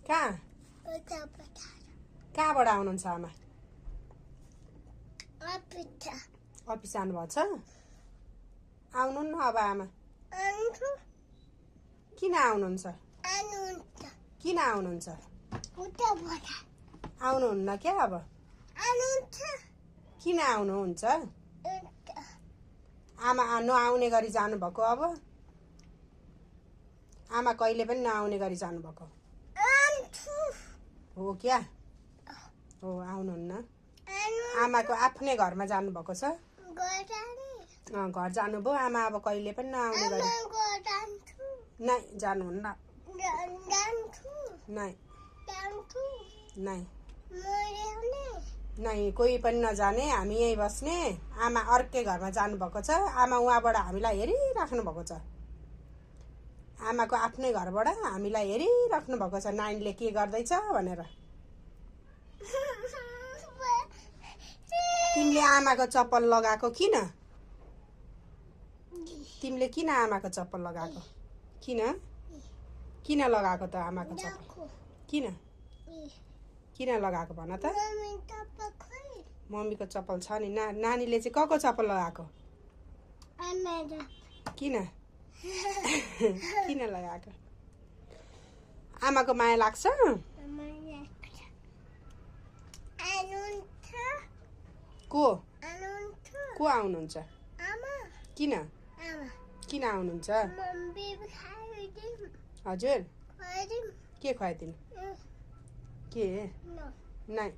कहाँ कहाँबाट आउनुहुन्छ आमा? अफिस जानुभएको छ? आउनु न अब आमा। किन आउनुहुन्छ? किन आउनुहुन्छ? आउनुहुन्न क्या अब? किन आउनुहुन्छ? आमा नआउने गरी जानुभएको अब? आमा कहिले पनि नआउने गरी जानुभएको हो क्या? हो आउनुहुन्न? आमाको आफ्नै घरमा जानुभएको छ? घर जानुभयो आमा अब कहिले पनि नआउने गरी? नै जानुहुन्न? नै नै नै कोही पनि नजाने, हामी यहीँ बस्ने। आमा अर्कै घरमा जानुभएको छ। आमा उहाँबाट हामीलाई हेरिराख्नु भएको छ। आमाको आफ्नै घरबाट हामीलाई हेरिराख्नु भएको छ नानीले के गर्दैछ भनेर। तिमीले आमाको चप्पल लगाएको किन? तिमीले किन आमाको चप्पल लगाएको? किन किन लगाएको त आमाको चप्पल? किन किन लगाएको भन त? मम्मीको चप्पल छ नि। नानीले चाहिँ कसको चप्पल लगाएको? किन किन लगाएको? आमाको माया लाग्छ? को आउनुहुन्छ? किन किन आउनुहुन्छ? हजुर के खुवाइदिनु? के नै